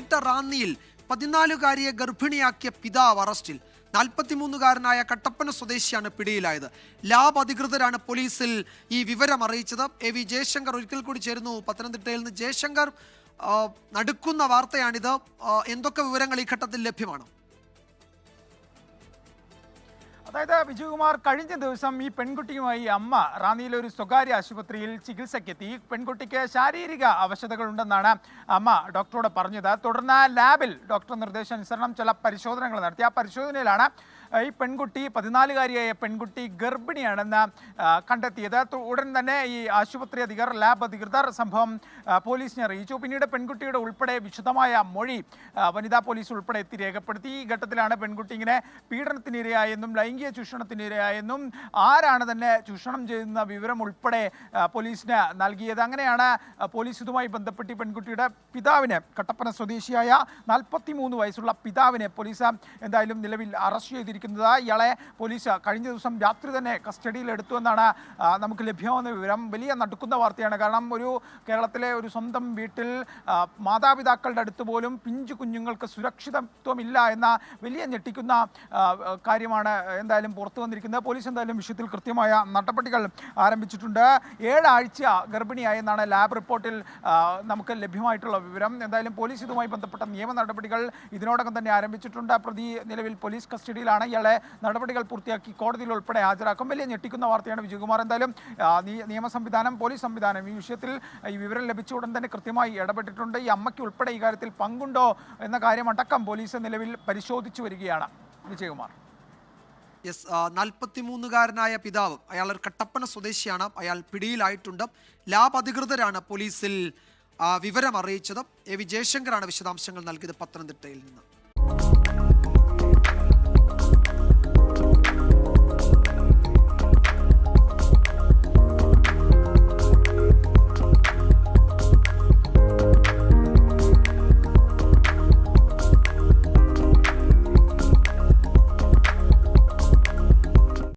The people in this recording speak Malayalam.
പത്തനംതിട്ട റാന്നിയിൽ 14-കാരിയെ ഗർഭിണിയാക്കിയ പിതാവ് അറസ്റ്റിൽ. 43-കാരനായ കട്ടപ്പന സ്വദേശിയാണ് പിടിയിലായത്. ലാബ് അധികൃതരാണ് പോലീസിൽ ഈ വിവരം അറിയിച്ചത്. AV ജയശങ്കർ ഒരിക്കൽ കൂടി ചേരുന്നു പത്തനംതിട്ടയിൽ നിന്ന്. ജയശങ്കർ, നടുക്കുന്ന വാർത്തയാണിത്. എന്തൊക്കെ വിവരങ്ങൾ ഈ ഘട്ടത്തിൽ ലഭ്യമാണ്? അതായത് വിജയകുമാർ, കഴിഞ്ഞ ദിവസം ഈ പെൺകുട്ടിയുമായി അമ്മ റാന്നിയിലെ ഒരു സ്വകാര്യ ആശുപത്രിയിൽ ചികിത്സയ്ക്കെത്തി. പെൺകുട്ടിക്ക് ശാരീരിക അവശതകളുണ്ടെന്നാണ് അമ്മ ഡോക്ടറോട് പറഞ്ഞത്. തുടർന്ന് ലാബിൽ ഡോക്ടർ നിർദ്ദേശാനുസരണം ചില പരിശോധനകൾ നടത്തി. ആ പരിശോധനയിലാണ് ഈ പെൺകുട്ടി, 14-കാരിയായ പെൺകുട്ടി ഗർഭിണിയാണെന്ന് കണ്ടെത്തിയത്. ഉടൻ തന്നെ ഈ ആശുപത്രി അധികൃതർ, ലാബ് അധികൃതർ സംഭവം പോലീസിനെ അറിയിച്ചു. പിന്നീട് പെൺകുട്ടിയുടെ ഉൾപ്പെടെ വിശദമായ മൊഴി വനിതാ പോലീസ് ഉൾപ്പെടെ എത്തി രേഖപ്പെടുത്തി. ഈ ഘട്ടത്തിലാണ് പെൺകുട്ടി ഇങ്ങനെ പീഡനത്തിനിരയായെന്നും ലൈംഗിക ചൂഷണത്തിനിരയായെന്നും ആരാണ് തന്നെ ചൂഷണം ചെയ്യുന്ന വിവരം ഉൾപ്പെടെ പോലീസിന് നൽകിയത്. അങ്ങനെയാണ് പോലീസ് ഇതുമായി ബന്ധപ്പെട്ട് പെൺകുട്ടിയുടെ പിതാവിനെ, കട്ടപ്പന സ്വദേശിയായ 43 വയസ്സുള്ള പിതാവിനെ പോലീസ് എന്തായാലും നിലവിൽ അറസ്റ്റ് ചെയ്തിരിക്കുന്നത്. ഇയാളെ പോലീസ് കഴിഞ്ഞ ദിവസം രാത്രി തന്നെ കസ്റ്റഡിയിൽ എടുത്തുവെന്നാണ് നമുക്ക് ലഭ്യമാകുന്ന വിവരം. വലിയ നടുക്കുന്ന വാർത്തയാണ്. കാരണം കേരളത്തിലെ ഒരു സ്വന്തം വീട്ടിൽ മാതാപിതാക്കളുടെ അടുത്ത് പോലും പിഞ്ചു കുഞ്ഞുങ്ങൾക്ക് സുരക്ഷിതത്വമില്ല എന്ന വലിയ ഞെട്ടിക്കുന്ന കാര്യമാണ് എന്തായാലും പുറത്തു വന്നിരിക്കുന്നത്. പോലീസ് എന്തായാലും വിഷയത്തിൽ കൃത്യമായ നടപടികൾ ആരംഭിച്ചിട്ടുണ്ട്. 7 ആഴ്ച ഗർഭിണിയായെന്നാണ് ലാബ് റിപ്പോർട്ടിൽ നമുക്ക് ലഭ്യമായിട്ടുള്ള വിവരം. എന്തായാലും പോലീസ് ഇതുമായി ബന്ധപ്പെട്ട നിയമ നടപടികൾ ഇതിനോടകം തന്നെ ആരംഭിച്ചിട്ടുണ്ട്. പ്രതി നിലവിൽ പോലീസ് കസ്റ്റഡിയിലാണ്. ഇയാളെ നടപടികൾ പൂർത്തിയാക്കി കോടതിയിൽ ഉൾപ്പെടെ ഹാജരാക്കും. വലിയ ഞെട്ടിക്കുന്ന വാർത്തയാണ് വിജയകുമാർ. എന്തായാലും നിയമ സംവിധാനം, പോലീസ് സംവിധാനം ഈ വിഷയത്തിൽ ഈ വിവരം ലഭിച്ച ഉടൻ തന്നെ കൃത്യമായി ഇടപെട്ടിട്ടുണ്ട്. ഈ അമ്മയ്ക്ക് ഉൾപ്പെടെ ഈ കാര്യത്തിൽ പങ്കുണ്ടോ എന്ന കാര്യമടക്കം പോലീസ് നിലവിൽ പരിശോധിച്ചു വരികയാണ്. വിജയകുമാർ. 43-കാരനായ പിതാവ്, അയാൾ ഒരു കട്ടപ്പന സ്വദേശിയാണ്. അയാൾ പിടിയിലായിട്ടുണ്ട്. ലാബ് അധികൃതരാണ് പോലീസിൽ വിവരം അറിയിച്ചത്. AV ജയശങ്കറാണ് വിശദാംശങ്ങൾ നൽകിയത് പത്തനംതിട്ടയിൽ നിന്ന്.